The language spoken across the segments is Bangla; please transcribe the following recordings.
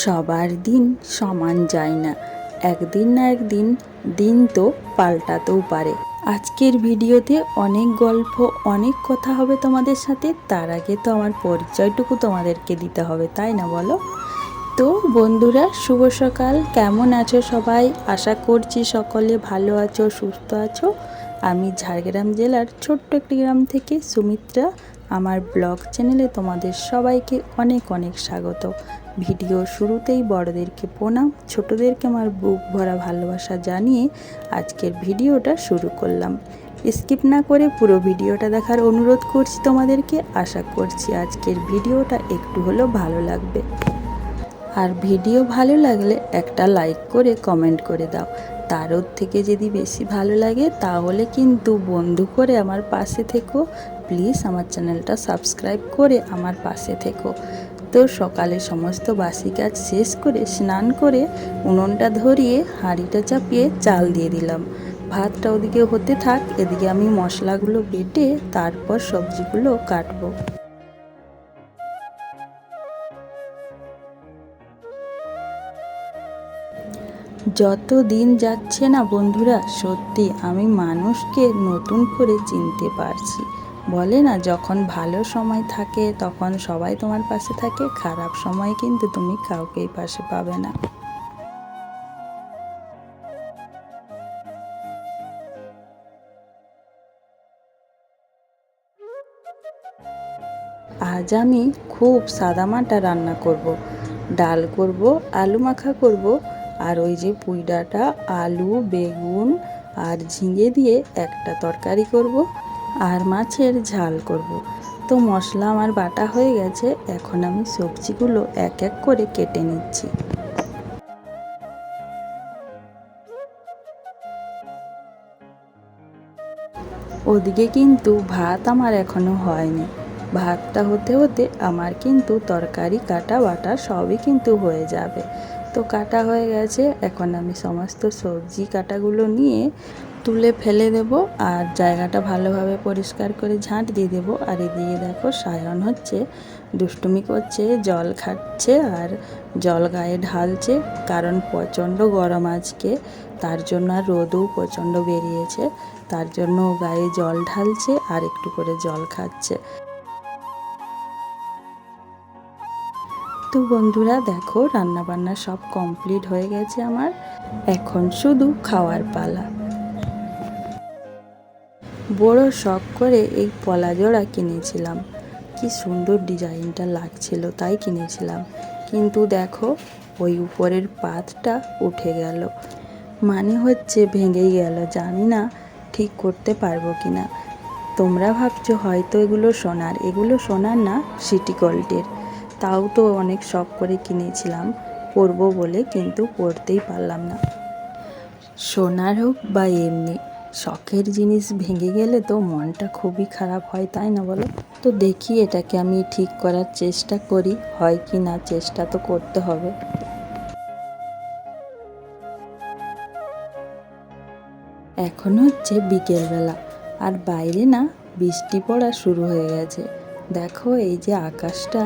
সবার দিন সমান যায় না, একদিন না একদিন দিন তো পাল্টাতেও পারে। আজকের ভিডিওতে অনেক গল্প, অনেক কথা হবে তোমাদের সাথে। তার আগে তো আমার পরিচয়টুকু তোমাদেরকে দিতে হবে, তাই না বলো? তো বন্ধুরা, শুভ সকাল। কেমন আছো সবাই? আশা করছি সকলে ভালো আছো, সুস্থ আছো। আমি ঝাড়গ্রাম জেলার ছোট্ট একটি গ্রাম থেকে সুমিত্রা। আমার ব্লগ চ্যানেলে তোমাদের সবাইকে অনেক অনেক স্বাগত। ভিডিও শুরুতেই বড়দেরকে প্রণাম, ছোটদেরকে আমার বুক ভরা ভালোবাসা জানিয়ে আজকের ভিডিওটা শুরু করলাম। স্কিপ না করে পুরো ভিডিওটা দেখার অনুরোধ করছি তোমাদেরকে। আশা করছি আজকের ভিডিওটা একটু হলেও ভালো লাগবে। আর ভিডিও ভালো লাগলে একটা লাইক করে কমেন্ট করে দাও। তারও থেকে যদি বেশি ভালো লাগে তাহলে কিন্তু বন্ধু করে আমার পাশে থেকো। প্লিজ আমার চ্যানেলটা সাবস্ক্রাইব করে আমার পাশে থেকো। তো সকালে সমস্ত বাসি কাজ শেষ করে স্নান করে উনুনটা ধরিয়ে হাঁড়িটা চাপিয়ে চাল দিয়ে দিলাম। ভাতটা ওদিকে হতে থাক, এদিকে আমি মশলাগুলো বেটে তারপর সবজিগুলো কাটবো। যত দিন যাচ্ছে না বন্ধুরা, সত্যি আমি মানুষকে নতুন করে চিনতে পারছি। বলে না, যখন ভালো সময় থাকে তখন সবাই তোমার পাশে থাকে, খারাপ সময় কিন্তু তুমি কাউকেই পাশে পাবে না। আজ আমি খুব সাদামাটা রান্না করব। ডাল করব, আলু মাখা করব, আর ওই যে পুঁই ডাঁটা, আলু, বেগুন আর ঝিঙে দিয়ে একটা তরকারি করব, আর মাছের ঝাল করব। তো মশলা আমার বাটা হয়ে গেছে, এখন আমি সবজিগুলো এক এক করে কেটে নিচ্ছি। ওদিকে কিন্তু ভাত আমার এখনো হয়নি। ভাতটা হতে হতে আমার কিন্তু তরকারি কাটা বাটা সবই কিন্তু হয়ে যাবে। তো কাটা হয়ে গেছে, এখন আমি সমস্ত সবজি কাটাগুলো নিয়ে তুলে ফেলে দেব, আর জায়গাটা ভালোভাবে পরিষ্কার করে ঝাঁট দিয়ে দেবো। আর এদিকে দেখো সায়ন হচ্ছে দুষ্টুমি করছে, জল খাচ্ছে আর জল গায়ে ঢালছে, কারণ প্রচণ্ড গরম আজকে, তার জন্য আর রোদও প্রচণ্ড বেরিয়েছে, তার জন্য গায়ে জল ঢালছে আর একটু করে জল খাচ্ছে। তো বন্ধুরা দেখো, রান্নাবান্না সব কমপ্লিট হয়ে গেছে আমার, এখন শুধু খাওয়ার পালা। বড় শখ করে এই পলা জোড়া কিনেছিলাম, কি সুন্দর ডিজাইনটা লাগছিল তাই কিনেছিলাম, কিন্তু দেখো ওই উপরের পাতটা উঠে গেল, মানে হচ্ছে ভেঙেই গেল। জানি না ঠিক করতে পারবো কি না। তোমরা ভাবছো হয়তো এগুলো সোনার, এগুলো সোনার না, সিটি গোল্ডের। তাও তো অনেক শখ করে কিনেছিলাম পরবো বলে, কিন্তু পরতেই পারলাম না। সোনার হোক বা এমনি, শখের জিনিস ভেঙে গেলে তো মনটা খুবই খারাপ হয়, তাই না বলো? তো দেখি এটাকে আমি ঠিক করার চেষ্টা করি, হয় কি না, চেষ্টা তো করতে হবে। এখন হচ্ছে বিকেলবেলা, আর বাইরে না বৃষ্টি পড়া শুরু হয়ে গেছে। দেখো এই যে আকাশটা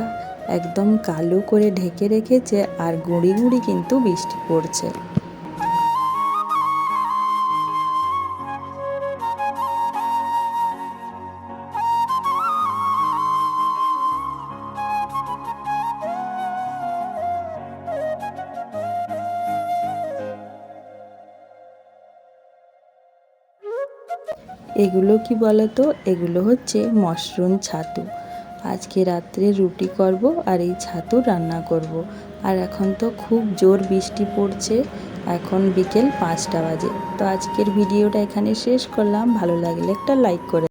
একদম কালো করে ঢেকে রেখেছে, আর গুঁড়ি গুঁড়ি কিন্তু বৃষ্টি পড়ছে। এগুলো কি বলতো, এগুলো হচ্ছে মাশরুম ছাতু। আজকে রাত্রে রুটি করব আর এই ছাতু রান্না করব। আর এখন তো খুব জোর বৃষ্টি পড়ছে, এখন বিকেল 5টা বাজে। তো আজকের ভিডিওটা এখানে শেষ করলাম, ভালো লাগলে একটা লাইক করে